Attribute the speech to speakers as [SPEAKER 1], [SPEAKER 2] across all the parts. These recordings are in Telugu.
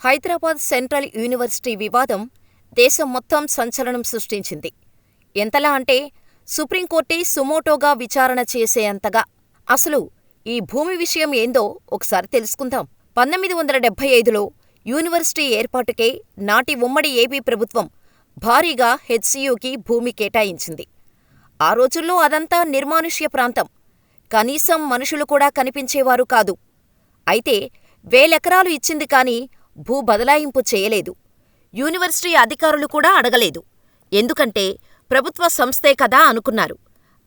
[SPEAKER 1] హైదరాబాద్ సెంట్రల్ యూనివర్సిటీ వివాదం దేశం మొత్తం సంచలనం సృష్టించింది. ఎంతలా అంటే సుప్రీంకోర్టే సుమోటోగా విచారణ చేసేంతగా. అసలు ఈ భూమి విషయం ఏందో ఒకసారి తెలుసుకుందాం. 1975లో యూనివర్సిటీ ఏర్పాటుకే నాటి ఉమ్మడి ఏపీ ప్రభుత్వం భారీగా హెచ్సీయూకి భూమి కేటాయించింది. ఆ రోజుల్లో అదంతా నిర్మానుష్య ప్రాంతం. కనీసం మనుషులు కూడా కనిపించేవారు కాదు. అయితే వేలెకరాలు ఇచ్చింది కానీ భూ బదలాయింపు చేయలేదు. యూనివర్సిటీ అధికారులు కూడా అడగలేదు. ఎందుకంటే ప్రభుత్వ సంస్థే కదా అనుకున్నారు.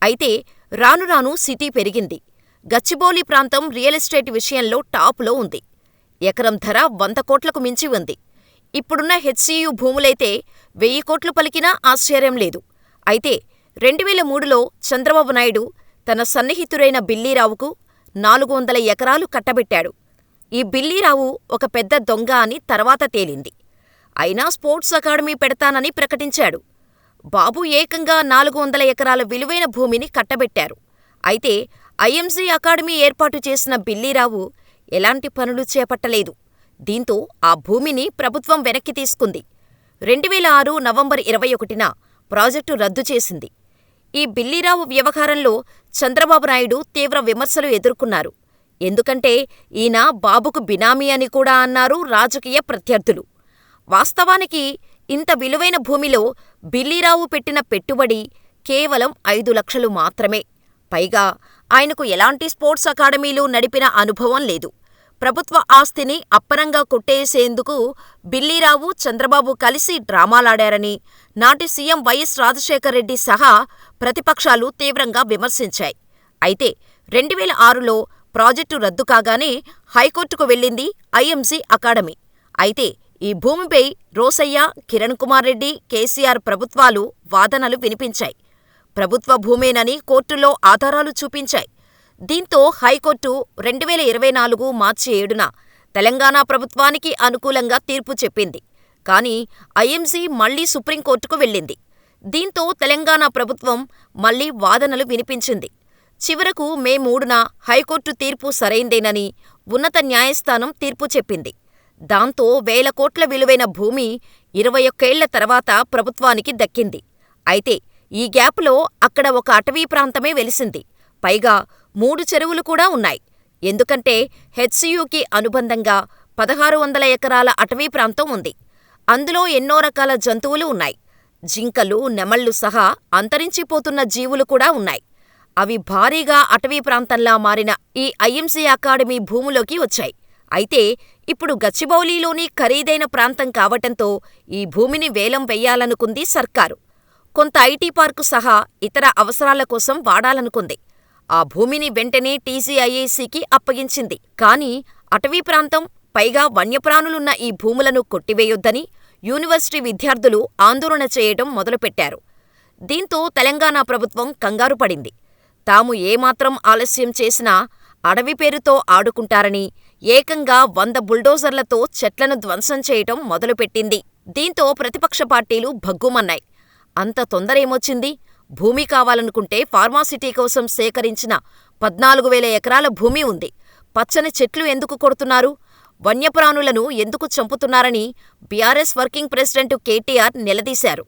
[SPEAKER 1] అయితే రాను రాను సిటీ పెరిగింది. గచ్చిబౌలి ప్రాంతం రియల్ ఎస్టేట్ విషయంలో టాపులో ఉంది. ఎకరం ధర 100 కోట్లకు మించి ఉంది. ఇప్పుడున్న హెచ్సీయూ భూములైతే 1000 కోట్లు పలికినా ఆశ్చర్యం లేదు. అయితే 2003లో చంద్రబాబు నాయుడు తన సన్నిహితుడైన బిల్లీరావుకు 400 ఎకరాలు కట్టబెట్టాడు. ఈ బిల్లీరావు ఒక పెద్ద దొంగ అని తర్వాత తేలింది. అయినా స్పోర్ట్స్ అకాడమీ పెడతానని ప్రకటించాడు. బాబు ఏకంగా 400 ఎకరాల విలువైన భూమిని కట్టబెట్టారు. అయితే ఐఎంసీ అకాడమీ ఏర్పాటు చేసిన బిల్లీరావు ఎలాంటి పనులు చేపట్టలేదు. దీంతో ఆ భూమిని ప్రభుత్వం వెనక్కి తీసుకుంది. 2006 నవంబర్ 21న ప్రాజెక్టు రద్దు చేసింది. ఈ బిల్లీరావు వ్యవహారంలో చంద్రబాబు నాయుడు తీవ్ర విమర్శలు ఎదుర్కొన్నారు. ఎందుకంటే ఈయన బాబుకు బినామీ అని కూడా అన్నారు రాజకీయ ప్రత్యర్థులు. వాస్తవానికి ఇంత విలువైన భూమిలో బిల్లీరావు పెట్టిన పెట్టుబడి కేవలం 5 లక్షలు మాత్రమే. పైగా ఆయనకు ఎలాంటి స్పోర్ట్స్ అకాడమీలు నడిపిన అనుభవం లేదు. ప్రభుత్వ ఆస్తిని అప్పనంగా కొట్టేసేందుకు బిల్లీరావు, చంద్రబాబు కలిసి డ్రామాలాడారని నాటి సీఎం వైఎస్ రాజశేఖర్రెడ్డి సహా ప్రతిపక్షాలు తీవ్రంగా విమర్శించాయి. అయితే 2006లో ప్రాజెక్టు రద్దు కాగానే హైకోర్టుకు వెళ్ళింది ఐఎంసీ అకాడమీ. అయితే ఈ భూమిపై రోసయ్య, కిరణ్ కుమార్ రెడ్డి, కేసీఆర్ ప్రభుత్వాలు వాదనలు వినిపించాయి. ప్రభుత్వ భూమేనని కోర్టులో ఆధారాలు చూపించాయి. దీంతో హైకోర్టు 2024 మార్చి 7న తెలంగాణ ప్రభుత్వానికి అనుకూలంగా తీర్పు చెప్పింది. కానీ ఐఎంసీ మళ్లీ సుప్రీంకోర్టుకు వెళ్ళింది. దీంతో తెలంగాణ ప్రభుత్వం మళ్లీ వాదనలు వినిపించింది. చివరకు మే 3న హైకోర్టు తీర్పు సరైందేనని ఉన్నత న్యాయస్థానం తీర్పు చెప్పింది. దాంతో వేల కోట్ల విలువైన భూమి 21 ఏళ్ల తర్వాత ప్రభుత్వానికి దక్కింది. అయితే ఈ గ్యాప్లో అక్కడ ఒక అటవీ ప్రాంతమే వెలిసింది. పైగా 3 చెరువులు కూడా ఉన్నాయి. ఎందుకంటే హెచ్సీయూకి అనుబంధంగా 1600 ఎకరాల అటవీ ప్రాంతం ఉంది. అందులో ఎన్నో రకాల జంతువులు ఉన్నాయి. జింకలు, నెమళ్లు సహా అంతరించిపోతున్న జీవులు కూడా ఉన్నాయి. అవి భారీగా అటవీ ప్రాంతంలా మారిన ఈ ఐఎంసీ అకాడమీ భూములోకి వచ్చాయి. అయితే ఇప్పుడు గచ్చిబౌలిలోని ఖరీదైన ప్రాంతం కావటంతో ఈ భూమిని వేలం వెయ్యాలనుకుంది సర్కారు. కొంత ఐటీ పార్కు సహా ఇతర అవసరాల కోసం వాడాలనుకుంది. ఆ భూమిని వెంటనే టీజీఐఏసీకి అప్పగించింది. కానీ అటవీ ప్రాంతం, పైగా వన్యప్రాణులున్న ఈ భూములను కొట్టివేయొద్దని యూనివర్సిటీ విద్యార్థులు ఆందోళన చేయటం మొదలుపెట్టారు. దీంతో తెలంగాణ ప్రభుత్వం కంగారు పడింది. తాము ఏమాత్రం ఆలస్యం చేసినా అడవి పేరుతో ఆడుకుంటారని ఏకంగా 100 బుల్డోజర్లతో చెట్లను ధ్వంసం చేయటం మొదలుపెట్టింది. దీంతో ప్రతిపక్ష పార్టీలు భగ్గుమన్నాయి. అంత తొందరేమొచ్చింది? భూమి కావాలనుకుంటే ఫార్మాసిటీ కోసం సేకరించిన 14,000 ఎకరాల భూమి ఉంది. పచ్చని చెట్లు ఎందుకు కొడుతున్నారు? వన్యప్రాణులను ఎందుకు చంపుతున్నారని బీఆర్ఎస్ వర్కింగ్ ప్రెసిడెంట్ కేటీఆర్ నిలదీశారు.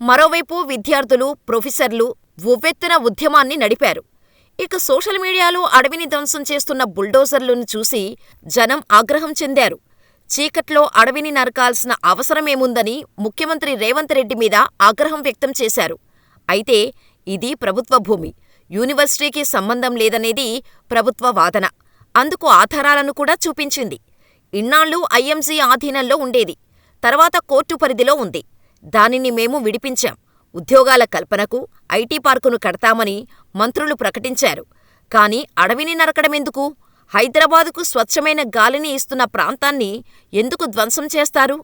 [SPEAKER 1] మరోవైపు విద్యార్థులు, ప్రొఫెసర్లు ఉవ్వెత్తున ఉద్యమాన్ని నడిపారు. ఇక సోషల్ మీడియాలో అడవిని ధ్వంసం చేస్తున్న బుల్డోజర్లను చూసి జనం ఆగ్రహం చెందారు. చీకట్లో అడవిని నరకాల్సిన అవసరమేముందని ముఖ్యమంత్రి రేవంత్ రెడ్డి మీద ఆగ్రహం వ్యక్తం చేశారు. అయితే ఇది ప్రభుత్వ భూమి, యూనివర్సిటీకి సంబంధం లేదనేది ప్రభుత్వ వాదన. అందుకు ఆధారాలను కూడా చూపించింది. ఇన్నాళ్లు ఐఎంసీ ఆధీనంలో ఉండేది. తర్వాత కోర్టు పరిధిలో ఉంది. దానిని మేము విడిపించాం. ఉద్యోగాల కల్పనకు ఐటీ పార్కును కడతామని మంత్రులు ప్రకటించారు. కానీ అడవిని నరకడమెందుకు? హైదరాబాదుకు స్వచ్ఛమైన గాలిని ఇస్తున్న ప్రాంతాన్ని ఎందుకు ధ్వంసం చేస్తారు?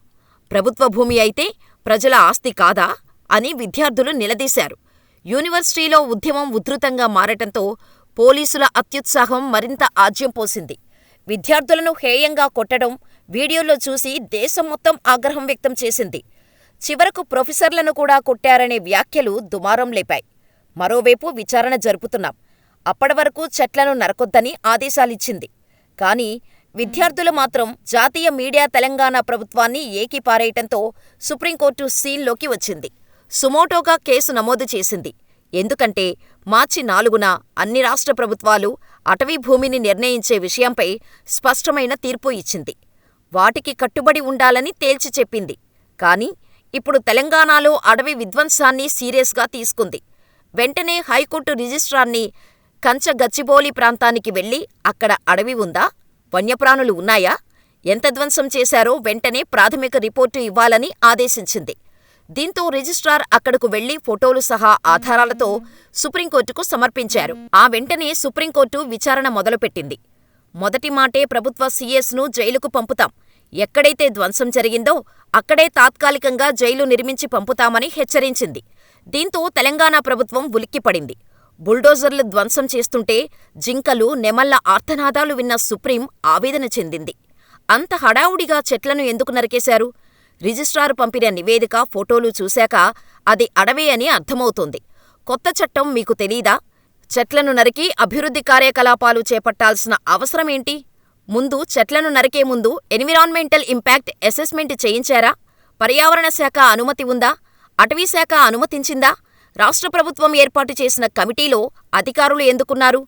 [SPEAKER 1] ప్రభుత్వ భూమి అయితే ప్రజల ఆస్తి కాదా అని విద్యార్థులు నిలదీశారు. యూనివర్సిటీలో ఉద్యమం ఉధృతంగా మారటంతో పోలీసుల అత్యుత్సాహం మరింత ఆజ్యం పోసింది. విద్యార్థులను హేయంగా కొట్టడం వీడియోలో చూసి దేశం మొత్తం ఆగ్రహం వ్యక్తం చేసింది. చివరకు ప్రొఫెసర్లను కూడా కొట్టారనే వ్యాఖ్యలు దుమారం లేపాయి. మరోవైపు విచారణ జరుపుతున్నాం. అప్పటివరకు చెట్లను నరకొద్దని ఆదేశాలిచ్చింది. కానీ విద్యార్థులు మాత్రం జాతీయ మీడియా తెలంగాణ ప్రభుత్వాన్ని ఏకిపారేయటంతో సుప్రీంకోర్టు సీన్లోకి వచ్చింది. సుమోటోగా కేసు నమోదు చేసింది. ఎందుకంటే మార్చి 4న అన్ని రాష్ట్ర ప్రభుత్వాలు అటవీ భూమిని నిర్ణయించే విషయంపై స్పష్టమైన తీర్పు ఇచ్చింది. వాటికి కట్టుబడి ఉండాలని తేల్చి చెప్పింది. కానీ ఇప్పుడు తెలంగాణలో అడవి విధ్వంసాన్ని సీరియస్గా తీసుకుంది. వెంటనే హైకోర్టు రిజిస్ట్రార్ని కంచగచ్చిబౌలి ప్రాంతానికి వెళ్లి అక్కడ అడవి ఉందా, వన్యప్రాణులు ఉన్నాయా, ఎంత ధ్వంసం చేశారో వెంటనే ప్రాథమిక రిపోర్టు ఇవ్వాలని ఆదేశించింది. దీంతో రిజిస్ట్రార్ అక్కడకు వెళ్లి ఫోటోలు సహా ఆధారాలతో సుప్రీంకోర్టుకు సమర్పించారు. ఆ వెంటనే సుప్రీంకోర్టు విచారణ మొదలుపెట్టింది. మొదటి మాటే ప్రభుత్వ సీఎస్ను జైలుకు పంపుతాం, ఎక్కడైతే ధ్వంసం జరిగిందో అక్కడే తాత్కాలికంగా జైలు నిర్మించి పంపుతామని హెచ్చరించింది. దీంతో తెలంగాణ ప్రభుత్వం ఉలిక్కిపడింది. బుల్డోజర్లు ధ్వంసం చేస్తుంటే జింకలు, నెమళ్ల ఆర్తనాదాలు విన్న సుప్రీం ఆవేదన చెందింది. అంత హడావుడిగా చెట్లను ఎందుకు నరికేశారు? రిజిస్ట్రారు పంపిన నివేదిక, ఫోటోలు చూశాక అది అడవే అని అర్థమవుతోంది. కొత్త చట్టం మీకు తెలీదా? చెట్లను నరికి అభివృద్ధి కార్యకలాపాలు చేపట్టాల్సిన అవసరమేంటి? ముందు చెట్లను నరికే ముందు ఎన్విరాన్మెంటల్ ఇంపాక్ట్ అసెస్మెంట్ చేయించారా? పర్యావరణ శాఖ అనుమతి ఉందా? అటవీశాఖ అనుమతించిందా? రాష్ట్ర ప్రభుత్వం ఏర్పాటు చేసిన కమిటీలో అధికారులు ఎందుకున్నారు?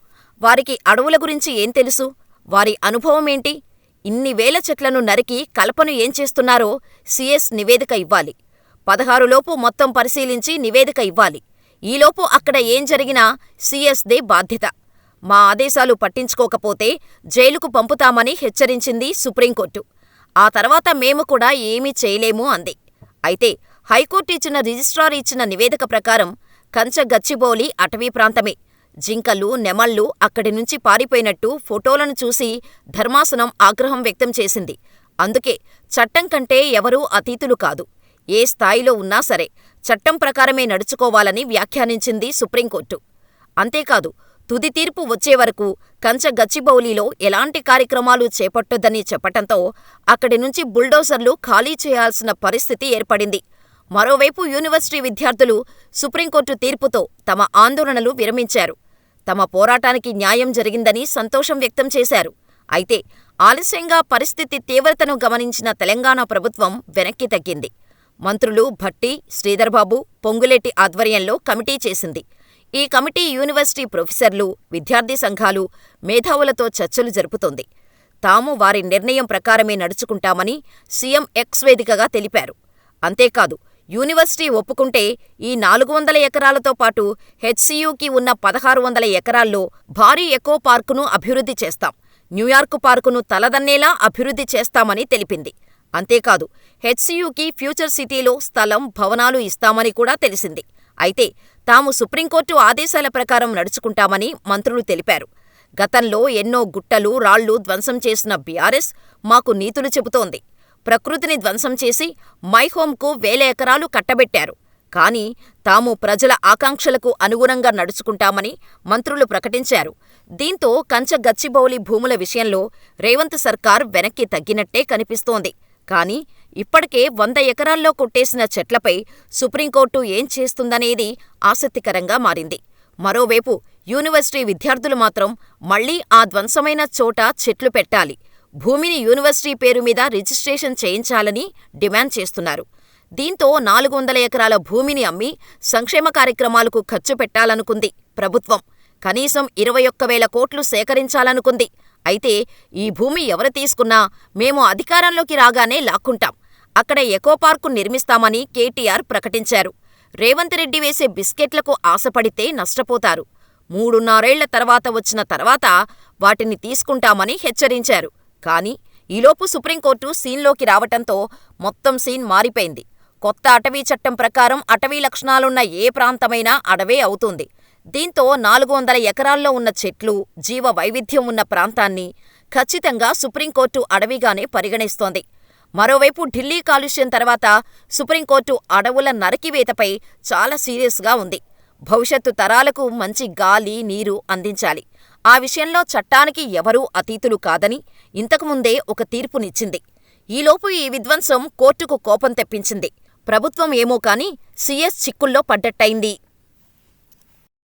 [SPEAKER 1] వారికి అడవుల గురించి ఏం తెలుసు? వారి అనుభవమేంటి? ఇన్ని వేల చెట్లను నరికి కలపను ఏం చేస్తున్నారో సీఎస్ నివేదిక ఇవ్వాలి. 16లోపు మొత్తం పరిశీలించి నివేదిక ఇవ్వాలి. ఈలోపు అక్కడ ఏం జరిగినా సీఎస్దే బాధ్యత. మా ఆదేశాలు పట్టించుకోకపోతే జైలుకు పంపుతామని హెచ్చరించింది సుప్రీంకోర్టు. ఆ తర్వాత మేము కూడా ఏమీ చేయలేము అంది. అయితే హైకోర్టు ఇచ్చిన రిజిస్ట్రార్ ఇచ్చిన నివేదిక ప్రకారం కంచగచ్చిబౌలి అటవీ ప్రాంతమే. జింకలు, నెమళ్లు అక్కడి నుంచి పారిపోయినట్టు ఫోటోలను చూసి ధర్మాసనం ఆగ్రహం వ్యక్తం చేసింది. అందుకే చట్టం కంటే ఎవరూ అతీతులు కాదు. ఏ స్థాయిలో ఉన్నా సరే చట్టం ప్రకారమే నడుచుకోవాలని వ్యాఖ్యానించింది సుప్రీంకోర్టు. అంతేకాదు, తుది తీర్పు వచ్చేవరకు కంచగచ్చిబౌలిలో ఎలాంటి కార్యక్రమాలు చేపట్టొద్దని చెప్పటంతో అక్కడి నుంచి బుల్డోజర్లు ఖాళీ చేయాల్సిన పరిస్థితి ఏర్పడింది. మరోవైపు యూనివర్సిటీ విద్యార్థులు సుప్రీంకోర్టు తీర్పుతో తమ ఆందోళనలు విరమించారు. తమ పోరాటానికి న్యాయం జరిగిందని సంతోషం వ్యక్తం చేశారు. అయితే ఆలస్యంగా పరిస్థితి తీవ్రతను గమనించిన తెలంగాణ ప్రభుత్వం వెనక్కి తగ్గింది. మంత్రులు భట్టి, శ్రీధర్బాబు, పొంగులేటి ఆధ్వర్యంలో కమిటీ చేసింది. ఈ కమిటీ యూనివర్సిటీ ప్రొఫెసర్లు, విద్యార్థి సంఘాలు, మేధావులతో చర్చలు జరుపుతోంది. తాము వారి నిర్ణయం ప్రకారమే నడుచుకుంటామని సీఎం ఎక్స్ వేదికగా తెలిపారు. అంతేకాదు, యూనివర్సిటీ ఒప్పుకుంటే ఈ 400 ఎకరాలతో పాటు హెచ్సీయూకి ఉన్న 1600 ఎకరాల్లో భారీ ఎకో పార్కును అభివృద్ధి చేస్తాం, న్యూయార్క్ పార్కును తలదన్నేలా అభివృద్ధి చేస్తామని తెలిపింది. అంతేకాదు, హెచ్సీయూకి ఫ్యూచర్ సిటీలో స్థలం, భవనాలు ఇస్తామని కూడా తెలిసింది. అయితే తాము సుప్రీంకోర్టు ఆదేశాల ప్రకారం నడుచుకుంటామని మంత్రులు తెలిపారు. గతంలో ఎన్నో గుట్టలు, రాళ్లు ధ్వంసం చేసిన బీఆర్ఎస్ మాకు నీతులు చెబుతోంది. ప్రకృతిని ధ్వంసం చేసి మైహోంకు 1000 ఎకరాలు కట్టబెట్టారు. కానీ తాము ప్రజల ఆకాంక్షలకు అనుగుణంగా నడుచుకుంటామని మంత్రులు ప్రకటించారు. దీంతో కంచగచ్చిబౌలి భూముల విషయంలో రేవంత్ సర్కార్ వెనక్కి తగ్గినట్టే కనిపిస్తోంది. కానీ ఇప్పటికే 100 ఎకరాల్లో కొట్టేసిన చెట్లపై సుప్రీంకోర్టు ఏం చేస్తుందనేది ఆసక్తికరంగా మారింది. మరోవైపు యూనివర్సిటీ విద్యార్థులు మాత్రం మళ్లీ ఆ ధ్వంసమైన చోట చెట్లు పెట్టాలి, భూమిని యూనివర్సిటీ పేరు మీద రిజిస్ట్రేషన్ చేయించాలని డిమాండ్ చేస్తున్నారు. దీంతో 400 ఎకరాల భూమిని అమ్మి సంక్షేమ కార్యక్రమాలకు ఖర్చు పెట్టాలనుకుంది ప్రభుత్వం. కనీసం 21,000 కోట్లు సేకరించాలనుకుంది. అయితే ఈ భూమి ఎవరు తీసుకున్నా మేము అధికారంలోకి రాగానే లాక్కుంటాం, అక్కడ ఎకో పార్కు నిర్మిస్తామని కేటీఆర్ ప్రకటించారు. రేవంత్ రెడ్డి వేసే బిస్కెట్లకు ఆశపడితే నష్టపోతారు. 3.5 ఏళ్ల తర్వాత వచ్చిన తర్వాత వాటిని తీసుకుంటామని హెచ్చరించారు. కానీ ఈలోపు సుప్రీంకోర్టు సీన్లోకి రావటంతో మొత్తం సీన్ మారిపోయింది. కొత్త అటవీ చట్టం ప్రకారం అటవీ లక్షణాలున్న ఏ ప్రాంతమైనా అడవే అవుతుంది. దీంతో 400 ఎకరాల్లో ఉన్న చెట్లు, జీవ వైవిధ్యం ఉన్న ప్రాంతాన్ని ఖచ్చితంగా సుప్రీంకోర్టు అడవిగానే పరిగణిస్తోంది. మరోవైపు ఢిల్లీ కాలుష్యం తర్వాత సుప్రీంకోర్టు అడవుల నరికివేతపై చాలా సీరియస్గా ఉంది. భవిష్యత్తు తరాలకు మంచి గాలి, నీరు అందించాలి. ఆ విషయంలో చట్టానికి ఎవరూ అతీతులు కాదని ఇంతకుముందే ఒక తీర్పునిచ్చింది. ఈలోపు ఈ విధ్వంసం కోర్టుకు కోపం తెప్పించింది. ప్రభుత్వం ఏమో కానీ సీఎస్ చిక్కుల్లో పడ్డట్టయింది.